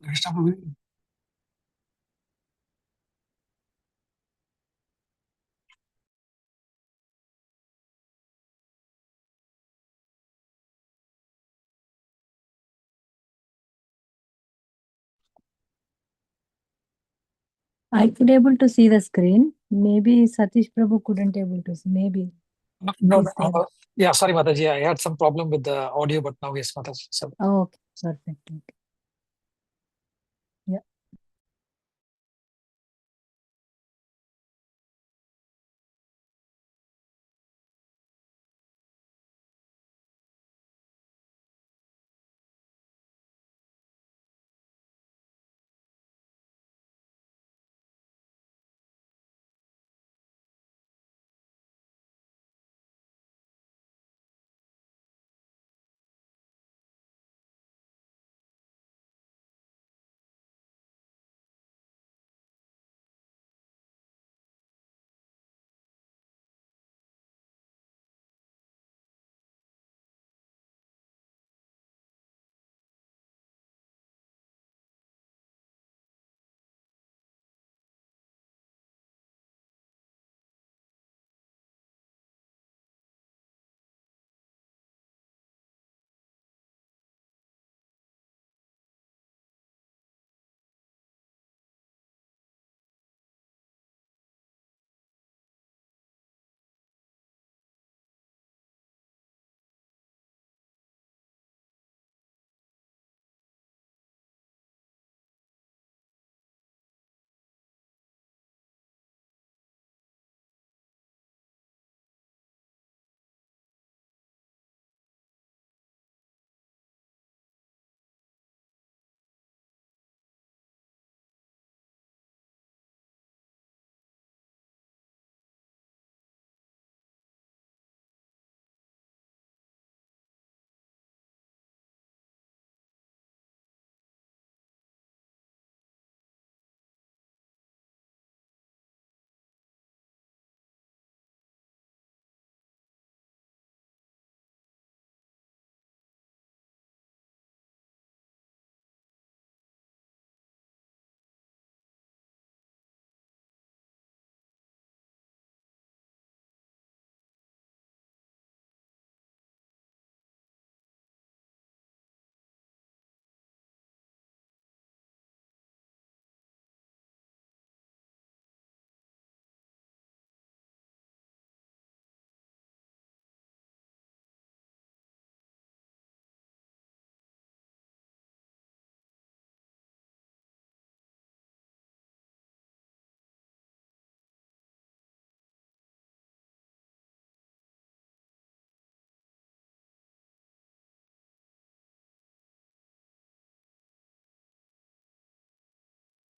Krishna Prabhu. I could able to see the screen. Maybe Satish Prabhu couldn't able to see. Maybe. No, Please say. yeah, sorry, Mataji. I had some problem with the audio, but now yes, Mataji. So, Oh, okay. Perfect. Okay. Yeah.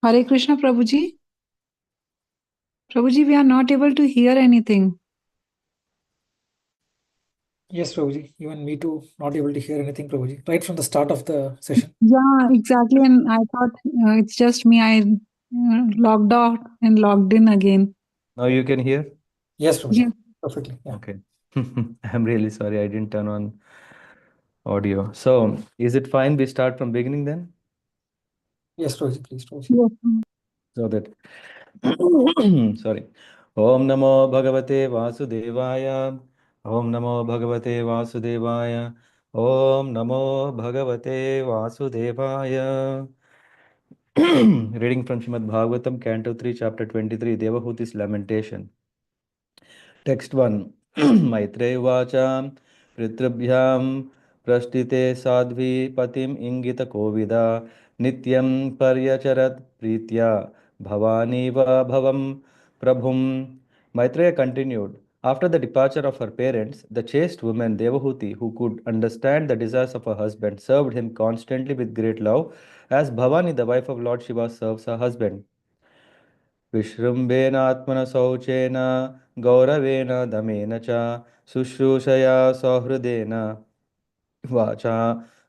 Hare Krishna, Prabhuji. Prabhuji, we are not able to hear anything. yes, Prabhuji. Even me too, not able to hear anything, Prabhuji. Right from the start of the session. Yeah, exactly. And I thought it's just me. I logged out and logged in again. Now you can hear? Yes, Prabhuji. Yeah. Perfectly. Yeah. Okay. I'm really sorry, I didn't turn on audio. So, is it fine we start from beginning then? Yes, Prabhuji. Please, Prabhuji. Yes. So that, sorry. Om Namo Bhagavate Vasudevaya. Om Namo Bhagavate Vasudevaya. Om Namo Bhagavate Vasudevaya. Reading from Srimad Bhagavatam, Canto 3, Chapter 23, Devahūti's Lamentation. Text 1. Maitreya Vacha Pritrabhyam Prashtite Sadhvi Patim Ingita Kovida Nityam Paryacharat Pritya Bhavaniva Bhavam Prabhum. Maitreya continued. After the departure of her parents, the chaste woman Devahūti, who could understand the desires of her husband, served him constantly with great love, as Bhavani, the wife of Lord Shiva, serves her husband. विश्रम्भेनात्मनशौचेन गौरवेण दमेन च शुश्रूषया सौहृदेन वाचा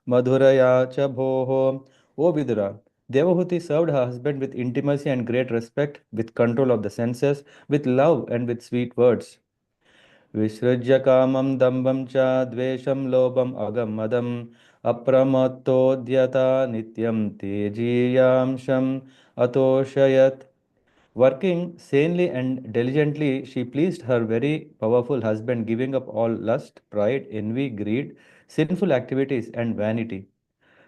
madhuraya cha bhoho. O Vidura, Devahuti served her husband with intimacy and great respect, with control of the senses, with love and with sweet words. Vishrajya kamam dambam cha dvesham lobam agam madam apramattodyata nityam tejiyamsham atoshayat. Working sanely and diligently, she pleased her very powerful husband, giving up all lust, pride, envy, greed, sinful activities, and vanity.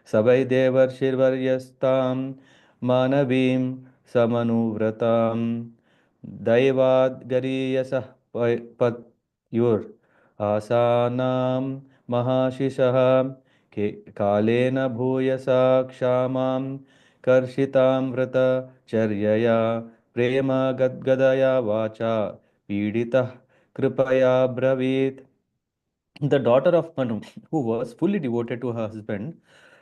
Sabai Devarshirvaryastam Manavim Samanuvratam Daivad Gariyasah Patyur Asanam Mahashishah Kalena Bhuyasa Kshamam Karshitam Vrata Charyaya Prema Gadgadaya Vacha Piditah Kripaya Bravit. The daughter of Manu, who was fully devoted to her husband,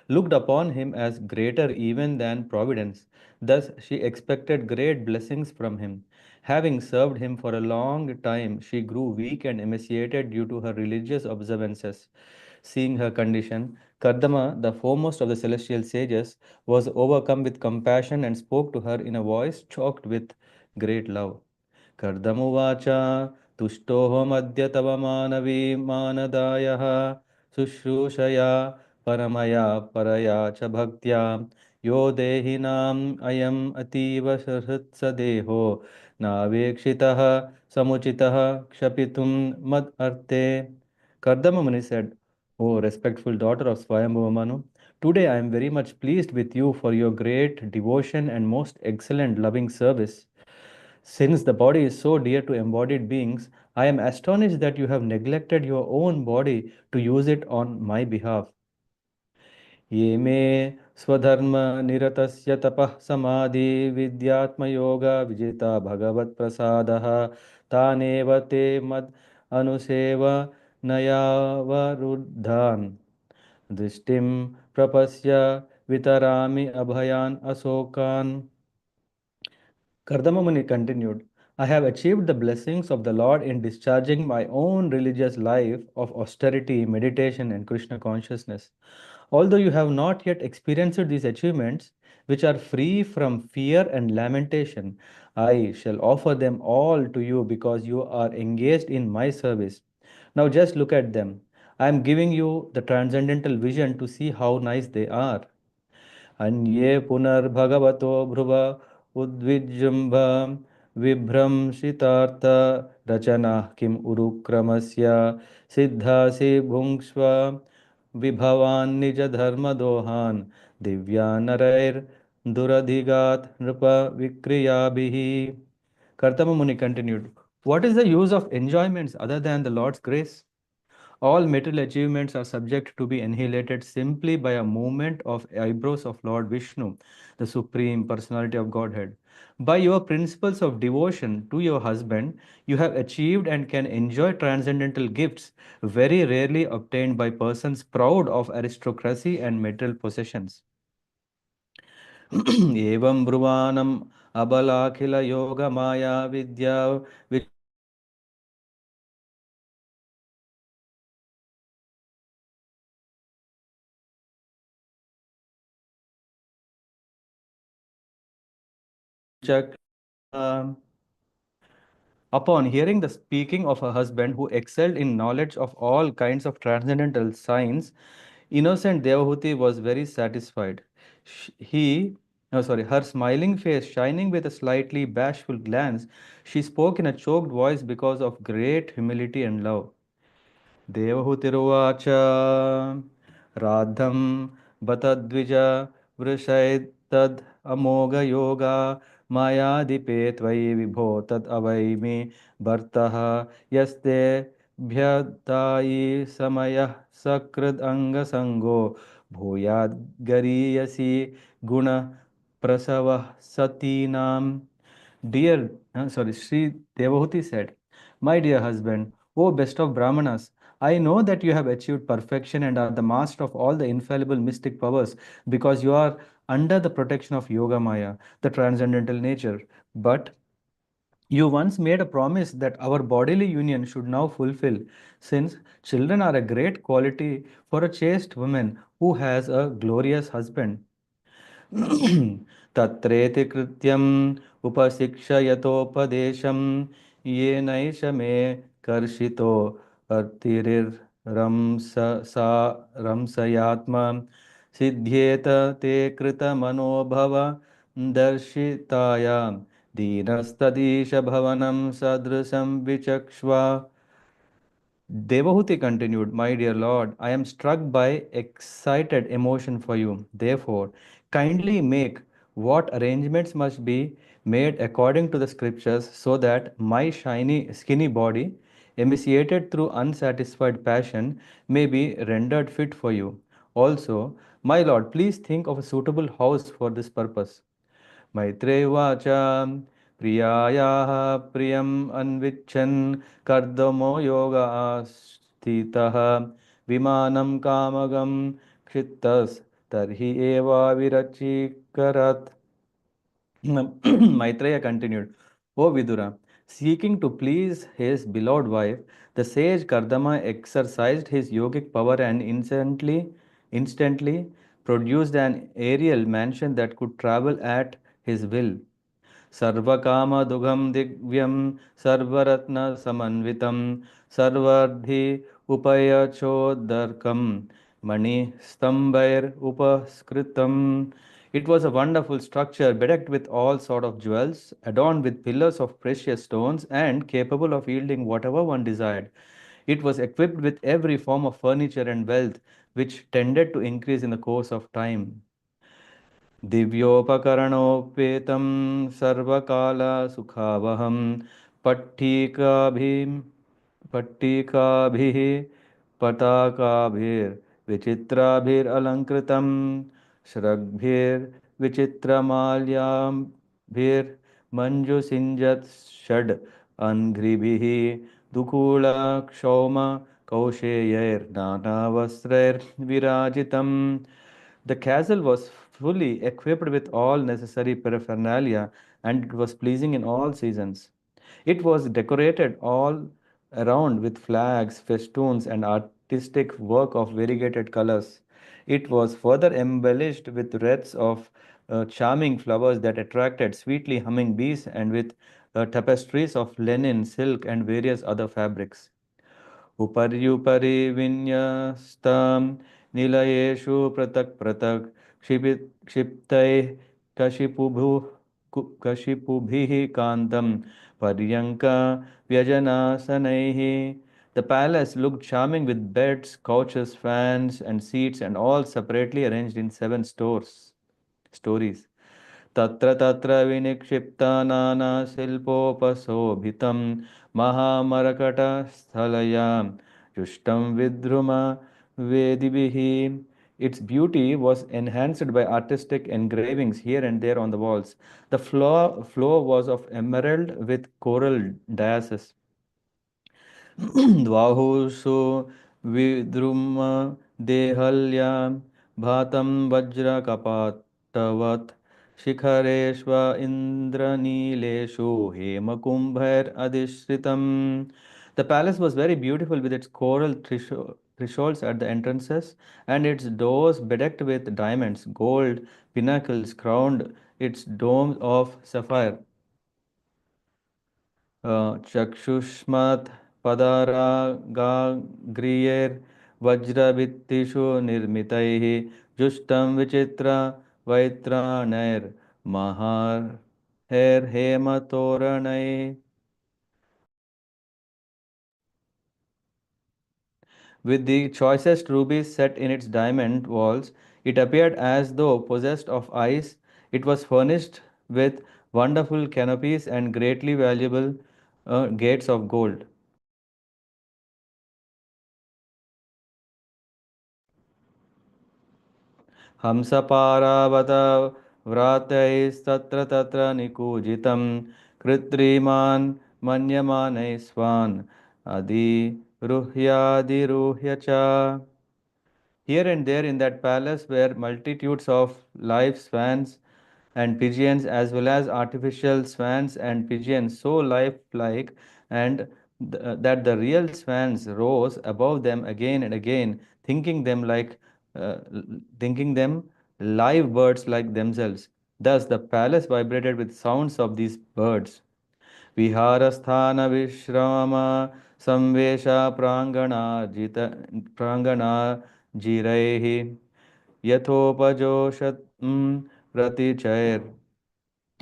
looked upon him as greater even than Providence. Thus, she expected great blessings from him. Having served him for a long time, she grew weak and emaciated due to her religious observances. Seeing her condition, Kardama, the foremost of the celestial sages, was overcome with compassion and spoke to her in a voice choked with great love. कर्दमुवाच तुष्टोऽहमद्य तव मानवी मानदायः शुश्रूषया परमया परया च भक्त्या यो देहिनाम् अयम् अतीव सहृत्सदेहो नावेक्षितः समुचितः क्षपितुं मद अर्थे. Kardama Muni said, O respectful daughter of Swayambhuva Manu, today I am very much pleased with you for your great devotion and most excellent loving service. Since the body is so dear to embodied beings, I am astonished that you have neglected your own body to use it on my behalf. ये मे स्वधर्म निरतस्य तपः समाधि विद्यात्मयोग विजिता भगवत् प्रसादः तानेव ते मद अनुसेव नयावरुद्धान् दृष्टिं प्रपश्य वितरामि अभयान् अशोकान्. Kardama Muni continued, I have achieved the blessings of the Lord in discharging my own religious life of austerity, meditation, and Krishna consciousness. Although you have not yet experienced these achievements, which are free from fear and lamentation, I shall offer them all to you because you are engaged in my service. Now just look at them. I am giving you the transcendental vision to see how nice they are. अन्ये पुनर्भगवतो भ्रुव उद्विजृम्भ विभ्रंशितार्थ रचना किम उरुक्रमस्य सिद्धासि भुङ्क्ष्व विभवान् निज धर्म दोहान् दिव्या नरैर दुरधिगात नृप विक्रियाभिः. Kartama Muni continued, what is the use of enjoyments other than the Lord's grace? All material achievements are subject to be annihilated simply by a movement of eyebrows of Lord Vishnu, the Supreme Personality of Godhead. By your principles of devotion to your husband, you have achieved and can enjoy transcendental gifts very rarely obtained by persons proud of aristocracy and material possessions. एवं ब्रुवाणम् अबलाखिल योग माया विद्या विचक. Upon hearing the speaking of her husband, who excelled in knowledge of all kinds of transcendental science, innocent Devahūti was very satisfied. Her smiling face shining with a slightly bashful glance, she spoke in a choked voice because of great humility and love. देवहूतिरुवाच राद्धं बत द्विज वृषैतद् अमोघयोगा मायाधिपे त्वयि विभो तद् अवै मे भर्तः यस्ते भ्यतायि समयः सकृद् अङ्गसङ्गो भूयाद् गरीयसि गुण प्रसवः सतीनाम्. Sri Devahūti said, My dear husband, O best of Brahmanas, I know that you have achieved perfection and are the master of all the infallible mystic powers because you are under the protection of Yoga Maya, the transcendental nature. But you once made a promise that our bodily union should now fulfill, since children are a great quality for a chaste woman who has a glorious husband. तत्रेति कृत्यम् उपशिक्षयतोपदेशं येनैष may कर्षितो अर्तिरिर् Ramsayatma Siddhyeta Te Krita Manobhava Darshitaya Dinastadisha Bhavanam Sadrusam Vichakshva. Devahūti continued, "My dear Lord, I am struck by excited emotion for you. Therefore, kindly make what arrangements must be made according to the scriptures so that my skinny body, emaciated through unsatisfied passion, may be rendered fit for you. Also, my Lord, please think of a suitable house for this purpose." मैत्रेयवाच प्रियायाः प्रियम् अन्विच्छन् कर्दमो योगास्थितः विमानं कामगं क्षितस्तर्हि एवाविरचीकरत्. Maitreya continued, O Vidura, seeking to please his beloved wife, the sage Kardama exercised his yogic power and instantly produced an aerial mansion that could travel at his will. सर्वकामदुघं दिव्यं सर्वरत्न समन्वितं सर्वार्धि उपयचोदर्कं मणिस्तंभैर उपस्कृतम्. It was a wonderful structure bedecked with all sort of jewels, adorned with pillars of precious stones, and capable of yielding whatever one desired. It was equipped with every form of furniture and wealth, which tended to increase in the course of time. दिव्योपकरणोपेतं सर्वकालसुखावहं पट्टिकाभिः पट्टिकाभिः पताकाभिर्विचित्राभिरलङ्कृतं श्रग्भिर्विचित्रमाल्याभिर्मञ्जुषिञ्जत् षड् अङ्घ्रिभिः दुकूलक्षौम कौशेयैर्नानावस्त्रैर्विराजितम्. The castle was fully equipped with all necessary paraphernalia, and it was pleasing in all seasons. It was decorated all around with flags, festoons, and artistic work of variegated colors. It was further embellished with wreaths of charming flowers that attracted sweetly humming bees, and with tapestries of linen, silk, and various other fabrics. उपर्युपरि विन्यस्तं निलयेषु पृथक् पृथक् क्षिप्तैः कशिपुभिः कान्तं पर्यङ्क व्यजनासनैः. The palace looked charming with beds, couches, fans, and seats, and all separately arranged in 7 stories. तत्र तत्र विनिक्षिप्तानानाशिल्पोपशोभितं महामरकटस्थलयां जुष्टं विद्रुमवेदिभिः. Its beauty was enhanced by artistic engravings here and there on the walls. The floor was of emerald with coral dioecous. द्वाहुषु विद्रुम देहल्यां भातं वज्रकपाटवत् शिखरेष्व इन्द्रनीलेषु हेमकुम्भैरधिष्ठितम्. The palace was very beautiful with its coral thresholds at the entrances and its doors bedecked with diamonds. Gold pinnacles crowned its domes of sapphire. चक्षुष्मत् पदारागाग्रियैर्वज्रभित्तिषु निर्मितैः जुष्टं विचित्र वैत्राणैर्महार्हैर्हेमतोरणैः. With the choicest rubies set in its diamond walls, it appeared as though possessed of eyes. It was furnished with wonderful canopies and greatly valuable gates of gold. हंसपारावत व्रातैस्तत्र तत्र निकूजितं कृत्रिमान् मन्यमानैः स्वान् अधिरुह्यादिरुह्य च. Here and there in that palace were multitudes of live swans and pigeons, as well as artificial swans and pigeons, so lifelike and that the real swans rose above them again and again, uh, thinking them live birds like themselves. Thus the palace vibrated with sounds of these birds. विहारस्थानविश्राम Samvesha prangana jiraihi yatopajoshat pratichair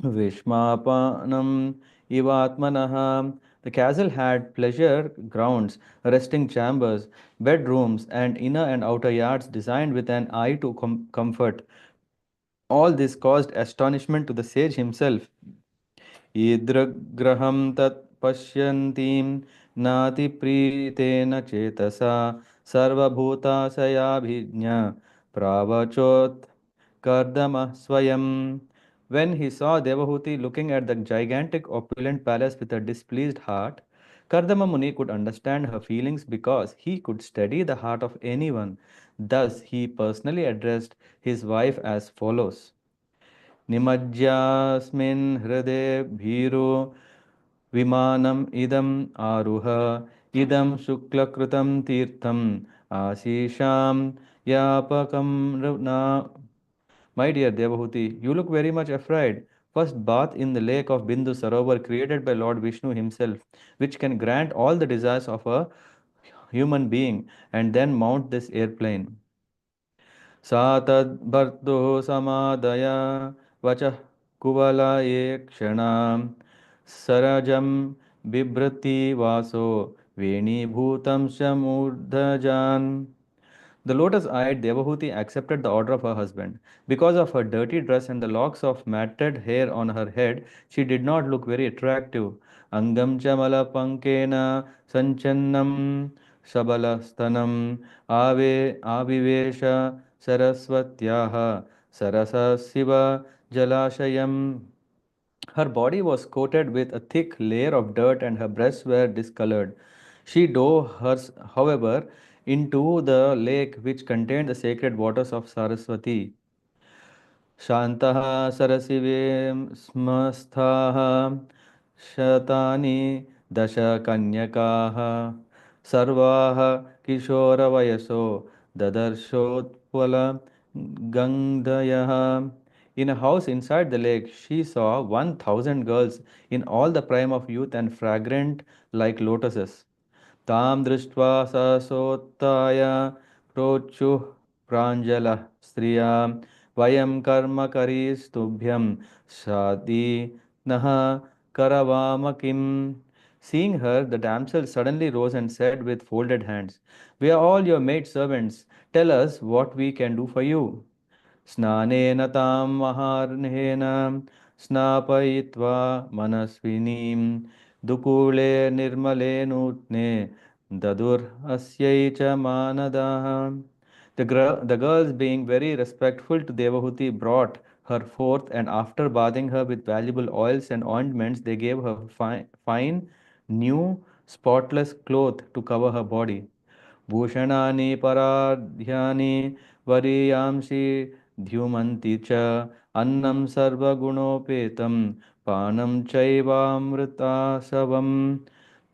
Vishmapanam Ivatmanaha. The castle had pleasure grounds, resting chambers, bedrooms, and inner and outer yards designed with an eye to comfort. All this caused astonishment to the sage himself. ईदृग्रहं तत् पश्यन्तीं नातिप्रीतेन चेतसा सर्वभूताशयाभिज्ञ pravachot kardama swayam. When he saw Devahūti looking at the gigantic opulent palace with a displeased heart, Kardama Muni could understand her feelings because he could study the heart of anyone. Thus, he personally addressed his wife as follows. निमज्यास्मिन् हृदे भीरो विमानम् इदम् आरुह इदं शुक्लकृतं तीर्थम् आशीषां यापकं रना. My dear Devahūti, you look very much afraid. First bath in the lake of Bindu Sarovar created by Lord Vishnu himself, which can grant all the desires of a human being, and then mount this airplane. सा तद्भर्तुः समादय वचः कुवलये क्षणां सरजं बिभ्रति वासो वेणीभूतं च मूर्धजान्. The lotus-eyed Devahūti accepted the order of her husband. Because of her dirty dress and the locks of matted hair on her head, she did not look very attractive. Angam chamala pankena sanchannam sabalastanam avivesha saraswatyaha sarasa siva jalashayam. Her body was coated with a thick layer of dirt and her breasts were discolored. She dove, however, into the lake which contained the sacred waters of Saraswati. शान्तः सरसिवे स्मस्थाः शतानि दशकन्यकाः सर्वाः किशोरवयसो ददर्शोत्पलगङ्धयः. In a house inside the lake, she saw 1,000 girls in all the prime of youth and fragrant like lotuses. तां दृष्ट्वा सहसोत्थाय प्रोचुः प्राञ्जलः स्त्रियां वयं कर्मकरीस्तुभ्यं शादीनः करवाम किम्. Seeing her, the damsel suddenly rose and said with folded hands, "We are all your maid servants. Tell us what we can do for you." स्नानेन तां महार्हेण स्नापयित्वा मनस्विनीं दुकूले निर्मले नूत्ने ददुर् अस्यै च मानदाः. The girls, being very respectful to Devahūti, brought her forth, and after bathing her with valuable oils and ointments, they gave her fine, new, spotless cloth to cover her body. Bhushanani paradhyani variyamsi dhyumanti cha annam sarva gunopetam panam chaivamritasavam.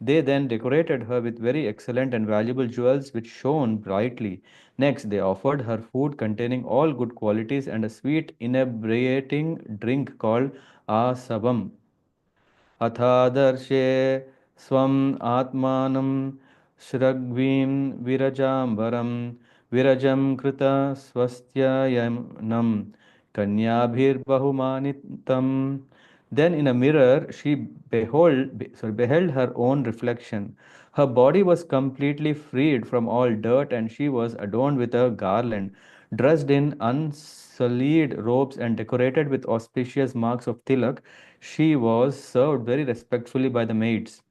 They then decorated her with very excellent and valuable jewels which shone brightly. Next, they offered her food containing all good qualities and a sweet inebriating drink called asabam. अथादर्शे स्वम् आत्मानं श्रग्वीं विरजाम्बरं विरजं कृत स्वस्त्ययनं कन्याभिर्बहुमानितं. Then in a mirror she beheld her own reflection. Her body was completely freed from all dirt and she was adorned with a garland, dressed in unsullied robes and decorated with auspicious marks of tilak. She was served very respectfully by the maids.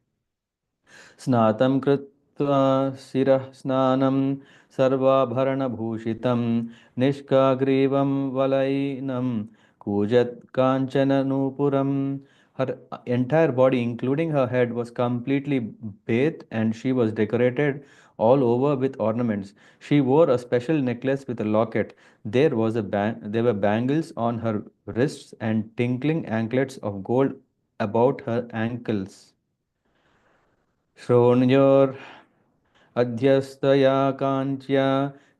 स्नातं कृत्वा शिरः स्नानं सर्वाभरणभूषितं निष्काग्रीवं वलयिनं कूजत् काञ्चननूपुरम्. Her entire body, including her head, was completely bathed and she was decorated all over with ornaments. She wore a special necklace with a locket. There were bangles on her wrists and tinkling anklets of gold about her ankles. श्रोण्योर् अध्यस्तया काञ्च्या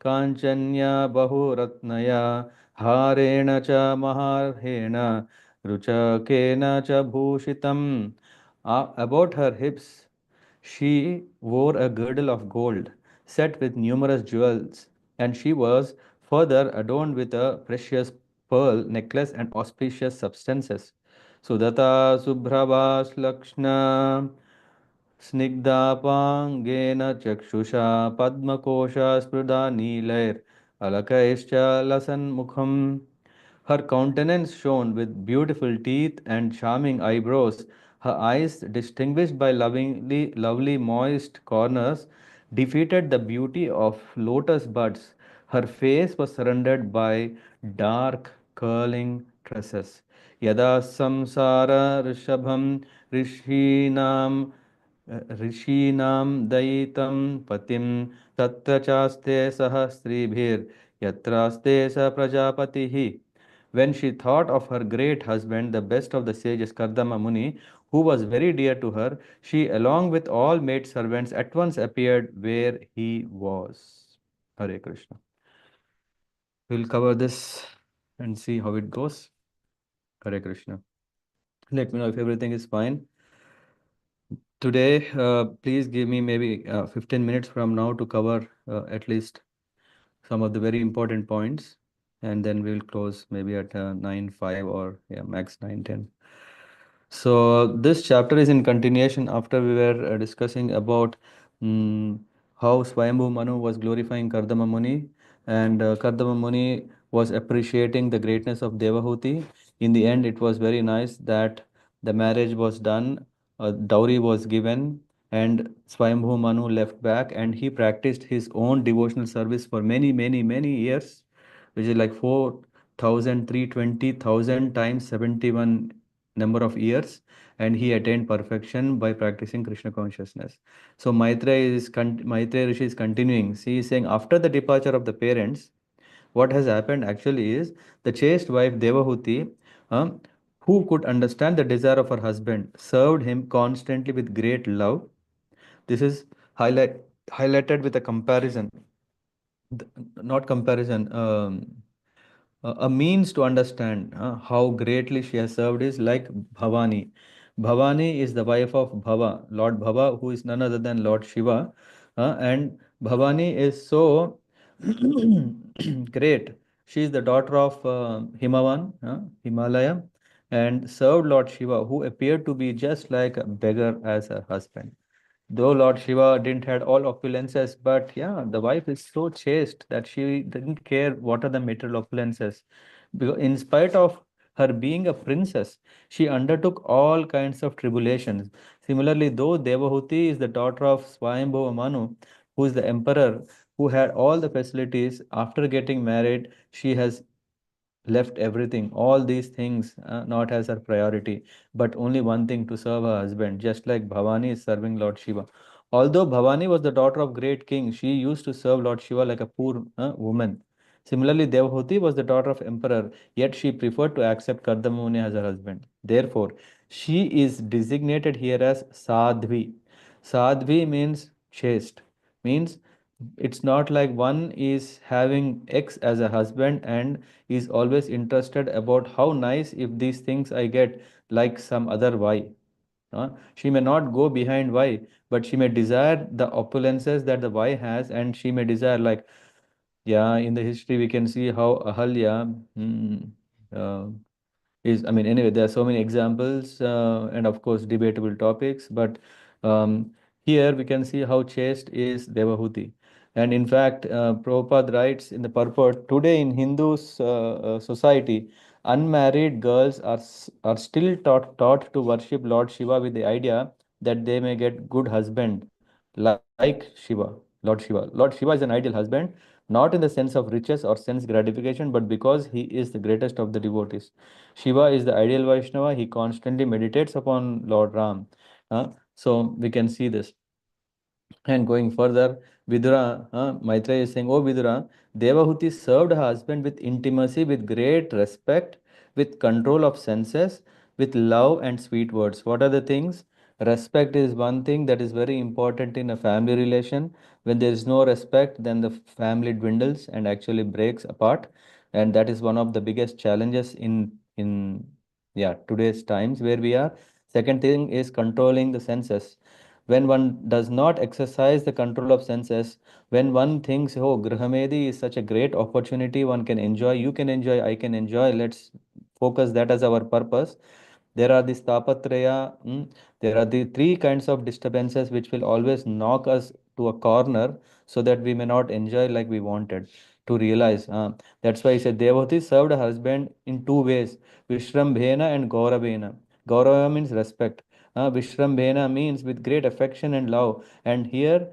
काञ्चन्या बहुरत्नया हारेण च महार्हेण रुचकेन च भूषितम्. About her hips She wore a girdle of gold, set with numerous jewels, and she was further adorned with a precious pearl necklace and auspicious substances. Sudata Subhrabhas Lakshna Snigdapangena Chakshusha Padmakosha Spruda Nilair Alakaischa Lasan Mukham. Her countenance shone with beautiful teeth and charming eyebrows. Her eyes, distinguished by lovely moist corners, defeated the beauty of lotus buds. Her face was surrounded by dark, curling tresses. Yada samsara rishabham rishinam ऋषीणां दयितं पतिं तत्र चास्ते सहस्रीभिर् yatraste sa prajapatihi. When she thought of her great husband, the best of the sages, Kardama Muni, who was very dear to her, she, along with all maid servants, at once appeared where he was. Hare Krishna. We'll cover this and see how it goes. Hare Krishna. Let me know if everything is fine. Today, please give me maybe 15 minutes from now to cover at least some of the very important points, and then we'll close maybe at 9:05 or yeah, max 9:10. So this chapter is in continuation after we were discussing about how Swayambhu Manu was glorifying Kardama Muni, and Kardama Muni was appreciating the greatness of Devahūti. In the end, it was very nice that the marriage was done, dowry was given, and Swayambhu Manu left back, and he practiced his own devotional service for many, many, many years, which is like 4,320,000 times 71 number of years, and he attained perfection by practicing Krishna consciousness. So Maitreya Rishi is continuing. He is saying after the departure of the parents, what has happened actually is the chaste wife Devahūti, who could understand the desire of her husband, served him constantly with great love. This is highlighted with a comparison, not comparison. A means to understand how greatly she has served is like Bhavani. Bhavani is the wife of Bhava, Lord Bhava, who is none other than Lord Shiva. And Bhavani is so great. She is the daughter of Himalaya, and served Lord Shiva, who appeared to be just like a beggar as her husband. Though Lord Shiva didn't had all opulences, but yeah, the wife is so chaste that she didn't care what are the material opulences. Because in spite of her being a princess, she undertook all kinds of tribulations. Similarly, though Devahūti is the daughter of Swayambhuva Manu, who is the emperor, who had all the facilities, after getting married, she has left everything, all these things, not as her priority, but only one thing, to serve her husband, just like Bhavani is serving Lord Shiva. Although Bhavani was the daughter of great king, she used to serve Lord Shiva like a poor woman. Similarly, Devahūti was the daughter of emperor, yet she preferred to accept Kardama Muni as her husband. Therefore, she is designated here as Sadhvi. Sadhvi means chaste, means it's not like one is having X as a husband and is always interested about how nice if these things I get like some other Y. She may not go behind Y, but she may desire the opulences that the Y has, and she may desire, like, yeah, in the history we can see how Ahalya uh, is, I mean, anyway, there are so many examples and of course debatable topics, but here we can see how chaste is Devahūti. And in fact, Prabhupada writes in the purport, today in Hindu society, unmarried girls are still taught to worship Lord Shiva with the idea that they may get good husband like Shiva, Lord Shiva. Lord Shiva is an ideal husband, not in the sense of riches or sense gratification, but because he is the greatest of the devotees. Shiva is the ideal Vaishnava. He constantly meditates upon Lord Ram. So we can see this. And going further, Vidura, Maitreya is saying, oh Vidura, Devahūti served her husband with intimacy, with great respect, with control of senses, with love and sweet words. What are the things? Respect is one thing that is very important in a family relation. When there is no respect, then the family dwindles and actually breaks apart. And that is one of the biggest challenges in today's times where we are. Second thing is controlling the senses. When one does not exercise the control of senses, when one thinks, oh, Grahamedi is such a great opportunity, one can enjoy, you can enjoy, I can enjoy, let's focus that as our purpose. There are these tapatraya, there are the three kinds of disturbances which will always knock us to a corner so that we may not enjoy like we wanted to realize. That's why he said Devahūti served her husband in two ways, Vishrambhena and Gauravena. Gaurava means respect. Vishrambhena means with great affection and love. And here,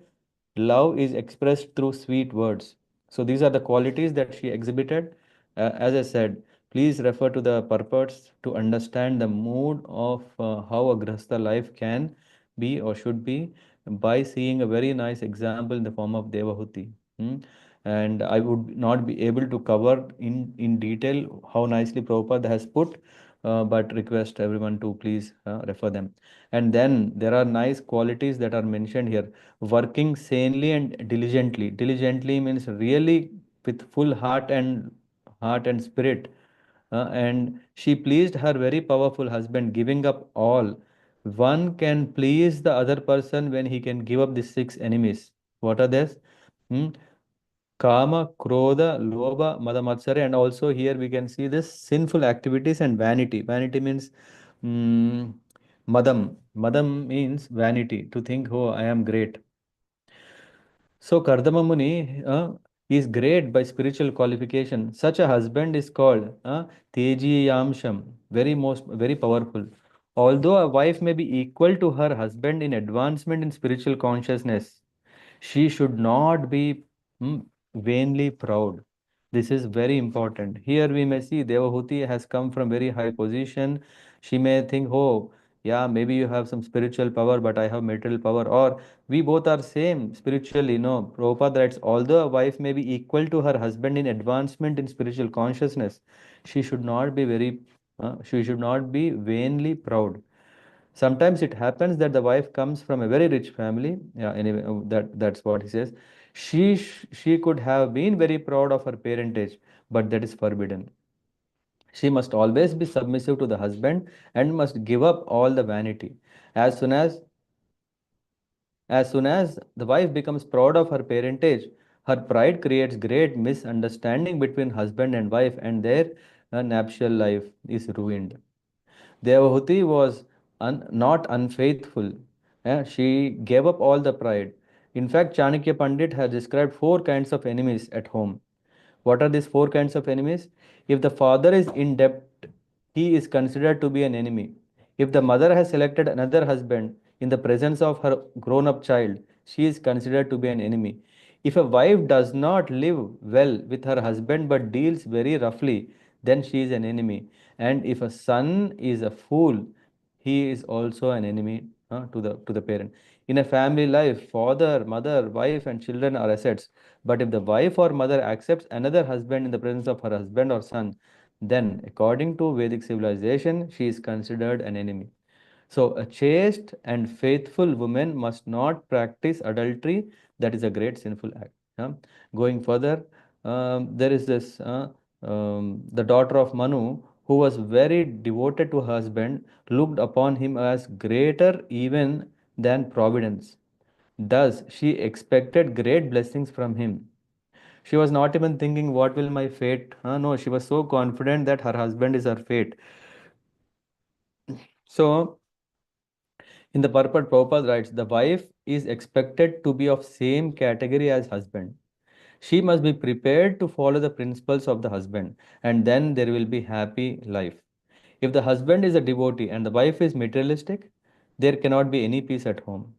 love is expressed through sweet words. So these are the qualities that she exhibited. As I said, please refer to the purports to understand the mood of how a grahastha life can be or should be by seeing a very nice example in the form of Devahūti. And I would not be able to cover in detail how nicely Prabhupada has put, but request everyone to please refer them. And then there are nice qualities that are mentioned here. Working sanely and diligently. Diligently means really with full heart and spirit. And she pleased her very powerful husband, giving up all. One can please the other person when he can give up the six enemies. What are these? Hmm? Kama, Krodha, Lobha, Mada, Matsara, and also here we can see this sinful activities and vanity. Vanity means Madam. Madam means vanity, to think, oh, I am great. So Kardama Muni is great by spiritual qualification. Such a husband is called Teji Yamsham, very powerful. Although a wife may be equal to her husband in advancement in spiritual consciousness, she should not be vainly proud. This is very important. Here we may see Devahūti has come from very high position. She may think, oh, yeah, maybe you have some spiritual power, but I have material power. Or we both are same spiritually. No, Prabhupada writes, although a wife may be equal to her husband in advancement in spiritual consciousness, she should not be she should not be vainly proud. Sometimes it happens that the wife comes from a very rich family. Yeah, anyway, that's what he says. She could have been very proud of her parentage, but that is forbidden. She must always be submissive to the husband and must give up all the vanity. As soon as as soon as the wife becomes proud of her parentage, her pride creates great misunderstanding between husband and wife, and their nuptial life is ruined. Devahūti was not unfaithful. She gave up all the pride. In fact, Chanakya Pandit has described four kinds of enemies at home. What are these four kinds of enemies? If the father is in debt, he is considered to be an enemy. If the mother has selected another husband in the presence of her grown up child, she is considered to be an enemy. If a wife does not live well with her husband but deals very roughly, then she is an enemy. And if a son is a fool, he is also an enemy to the parent. In a family life, father, mother, wife, and children are assets. But if the wife or mother accepts another husband in the presence of her husband or son, then, according to Vedic civilization, she is considered an enemy. So, a chaste and faithful woman must not practice adultery. That is a great sinful act. Going further, there is this the daughter of Manu, who was very devoted to her husband, looked upon him as greater even than providence. Thus, she expected great blessings from him. She was not even thinking, what will my fate? No, she was so confident that her husband is her fate. So, in the purport, Prabhupada writes, the wife is expected to be of same category as husband. She must be prepared to follow the principles of the husband, and then there will be happy life. If the husband is a devotee and the wife is materialistic, there cannot be any peace at home.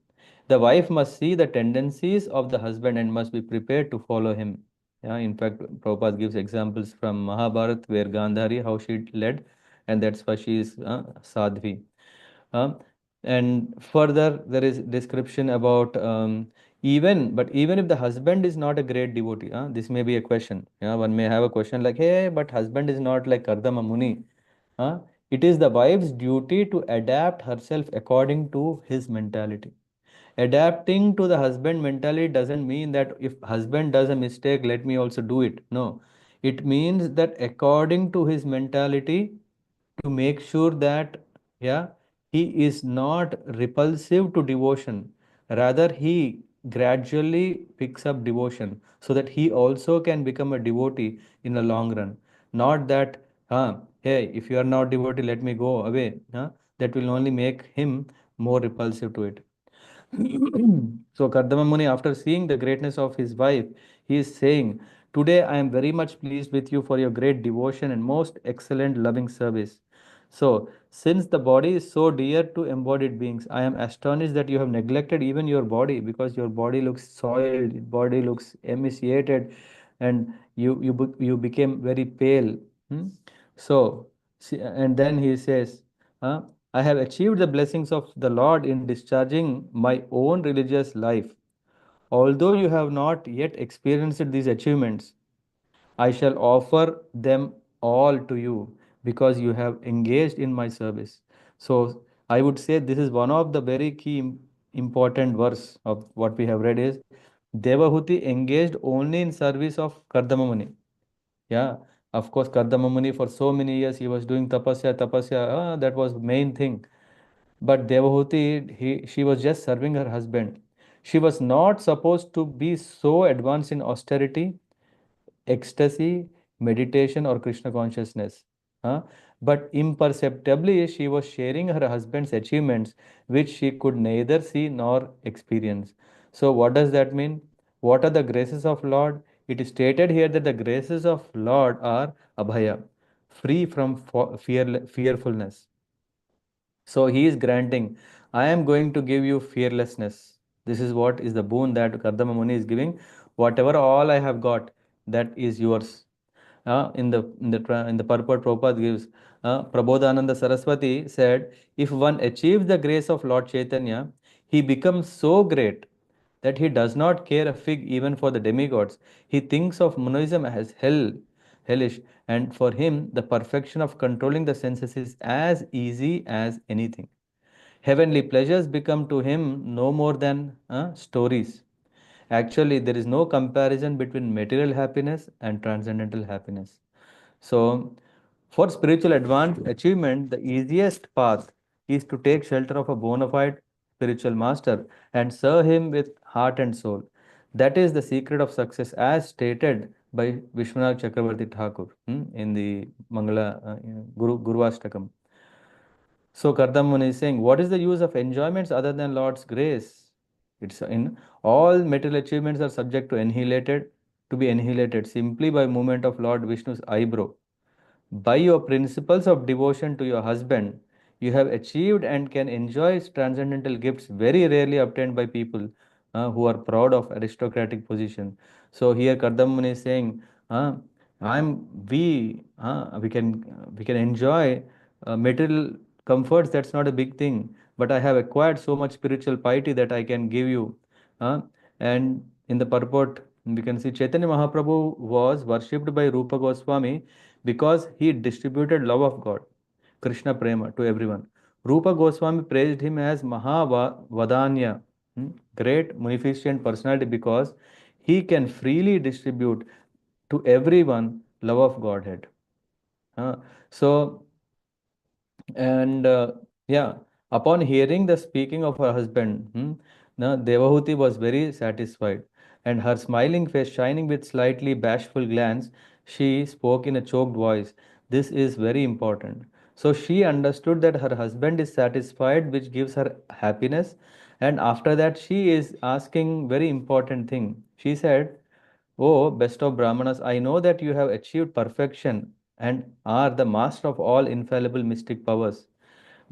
The wife must see the tendencies of the husband and must be prepared to follow him. Yeah, in fact, Prabhupada gives examples from Mahabharata where Gandhari, how she led, and that's why she is Sadhvi. Um, and further, there is description about even if the husband is not a great devotee, this may be a question. Yeah, one may have a question like, hey, but husband is not like Kardama Muni. It is the wife's duty to adapt herself according to his mentality. Adapting to the husband mentality doesn't mean that if husband does a mistake, let me also do it. No, it means that according to his mentality, to make sure that yeah he is not repulsive to devotion. Rather, he gradually picks up devotion so that he also can become a devotee in the long run. Not that, hey, if you are not devotee, let me go away. That will only make him more repulsive to it. So Kardama Muni, after seeing the greatness of his wife, he is saying, "Today I am very much pleased with you for your great devotion and most excellent loving service. So, since the body is so dear to embodied beings, I am astonished that you have neglected even your body, because your body looks soiled, body looks emaciated, and you became very pale. Hmm? So, and then he says, I have achieved the blessings of the Lord in discharging my own religious life. Although you have not yet experienced these achievements, I shall offer them all to you because you have engaged in my service." So I would say this is one of the very key important verse of what we have read is Devahūti engaged only in service of Kardama Muni. Yeah, of course, Kardama Muni for so many years he was doing tapasya, that was main thing. But Devahūti, she was just serving her husband. She was not supposed to be so advanced in austerity, ecstasy, meditation, or Krishna consciousness. Huh? But imperceptibly, she was sharing her husband's achievements, which she could neither see nor experience. So, what does that mean? What are the graces of Lord? It is stated here that the graces of Lord are abhaya, free from fearfulness. So he is granting, I am going to give you fearlessness. This is what is the boon that Kardama Muni is giving. Whatever all I have got, that is yours. In the purport Prabhupada gives, Prabodhananda Saraswati said, if one achieves the grace of Lord Chaitanya, he becomes so great that he does not care a fig even for the demigods. He thinks of monism as hellish, and for him, the perfection of controlling the senses is as easy as anything. Heavenly pleasures become to him no more than stories. Actually, there is no comparison between material happiness and transcendental happiness. So, for spiritual achievement, the easiest path is to take shelter of a bona fide spiritual master and serve him with heart and soul. That is the secret of success, as stated by Vishwanath Chakravarti Thakur in the Mangala Guruvashtakam. So Kardamuni is saying, what is the use of enjoyments other than Lord's grace? It's in all material achievements are subject to be annihilated simply by movement of Lord Vishnu's eyebrow. By your principles of devotion to your husband, you have achieved and can enjoy transcendental gifts very rarely obtained by people who are proud of aristocratic position. So here Kardamuni is saying, uh, we can enjoy material comforts. That's not a big thing. But I have acquired so much spiritual piety that I can give you. Uh, and in the purport, we can see Chaitanya Mahaprabhu was worshipped by Rupa Goswami because he distributed love of God, Krishna Prema, to everyone. Rupa Goswami praised him as Mahavadanya, great munificent personality, because he can freely distribute to everyone love of Godhead. So, and yeah, upon hearing the speaking of her husband, Devahūti was very satisfied, and her smiling face shining with slightly bashful glance, she spoke in a choked voice. This is very important. So she understood that her husband is satisfied, which gives her happiness. And after that, she is asking very important thing. She said, "O best of Brahmanas, I know that you have achieved perfection and are the master of all infallible mystic powers,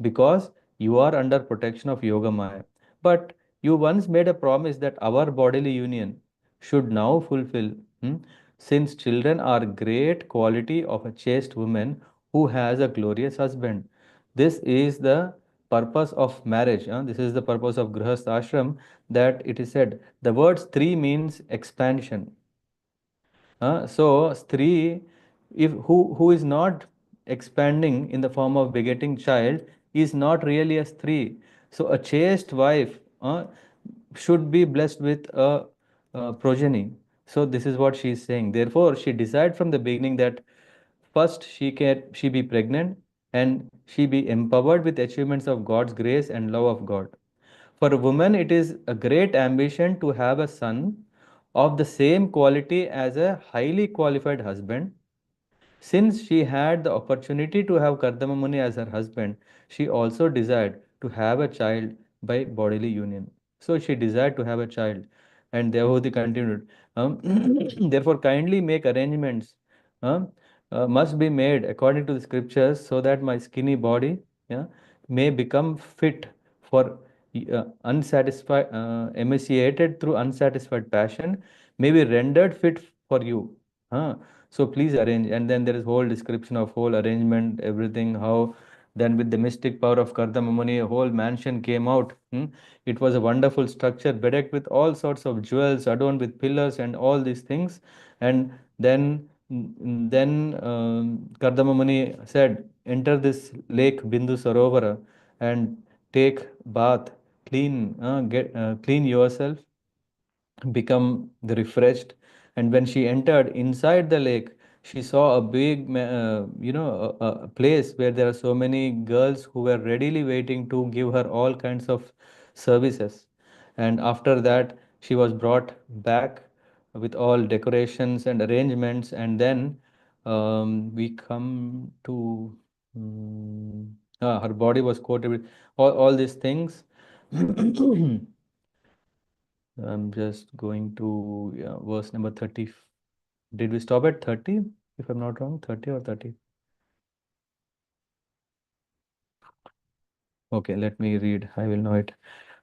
because you are under protection of Yoga Maya. But you once made a promise that our bodily union should now fulfill, since children are great quality of a chaste woman who has a glorious husband. This is the purpose of marriage. This is the purpose of Grihastha Ashram, that it is said. The word three means expansion. So Stree, if who is not expanding in the form of begetting child, is not really a Stree. So a chaste wife should be blessed with a progeny. So this is what she is saying. Therefore, she decided from the beginning that first she be pregnant and she be empowered with achievements of God's grace and love of God. For a woman, it is a great ambition to have a son of the same quality as a highly qualified husband. Since she had the opportunity to have Kardama Muni as her husband, she also desired to have a child by bodily union. So she desired to have a child. And Devahūti continued, therefore, kindly make arrangements, um, must be made according to the scriptures, so that my skinny body, yeah, may become fit for unsatisfied, emaciated through unsatisfied passion, may be rendered fit for you. Huh? So please arrange. And then there is whole description of whole arrangement, everything, how then with the mystic power of Kardama Muni, a whole mansion came out. It was a wonderful structure, bedecked with all sorts of jewels, adorned with pillars and all these things. And then Kardama Muni said, enter this lake Bindu Sarovara and take bath, clean yourself, become the refreshed. And when she entered inside the lake, she saw a big a place where there are so many girls who were readily waiting to give her all kinds of services. And after that, she was brought back with all decorations and arrangements. And then we come to her body was coated with all these things. I'm just going to verse number 30. Did we stop at 30? If I'm not wrong, 30 or 30? Okay, let me read. I will know it.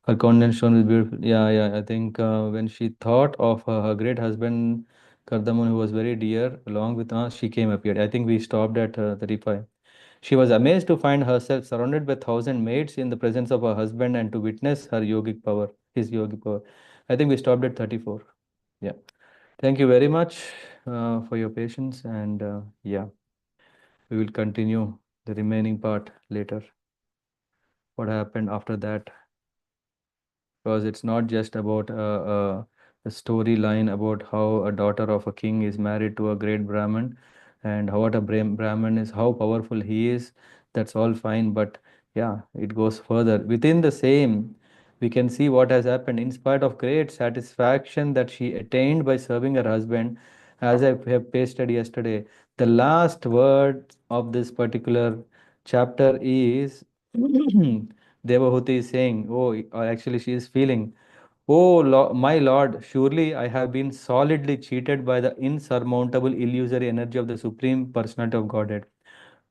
Her countenance shone with beautiful. Yeah. I think when she thought of her great husband, Kardaman, who was very dear, along with us, she came appeared. I think we stopped at 35. She was amazed to find herself surrounded by 1,000 maids in the presence of her husband and to witness her yogic power, his yogic power. I think we stopped at 34. Yeah. Thank you very much for your patience, and yeah, we will continue the remaining part later. What happened after that? Because it's not just about a storyline about how a daughter of a king is married to a great Brahmin, and how what a Brahmin is, how powerful he is. That's all fine, but yeah, it goes further. Within the same, we can see what has happened. In spite of great satisfaction that she attained by serving her husband, as I have pasted yesterday, the last word of this particular chapter is Devahūti is saying, oh, or actually she is feeling, oh, my Lord, surely I have been solidly cheated by the insurmountable illusory energy of the Supreme Personality of Godhead.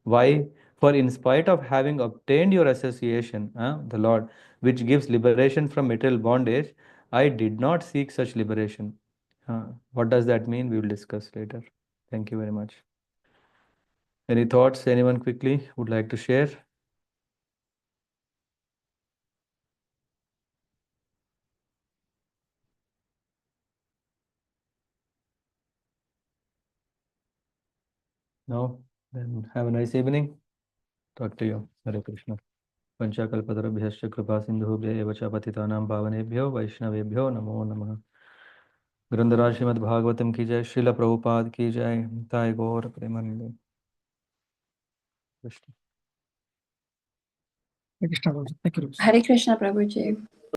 Why? For in spite of having obtained your association, the Lord, which gives liberation from material bondage, I did not seek such liberation. What does that mean? We will discuss later. Thank you very much. Any thoughts? Anyone quickly would like to share? No? Then have a nice evening. Talk to you. Hare Krishna. पंचाकल्पतरुभ्यश्च कृपा सिन्धुभ्य एव च पतितानां पावनेभ्यो वैष्णवेभ्यो नमो नमः. ग्रंथराज श्रीमद् भागवतम की जय. श्रील प्रभुपाद की जय. ताय गौर Premanand. Krishna. Krishna Prabhuji. Thank you. Hare Krishna Prabhuji.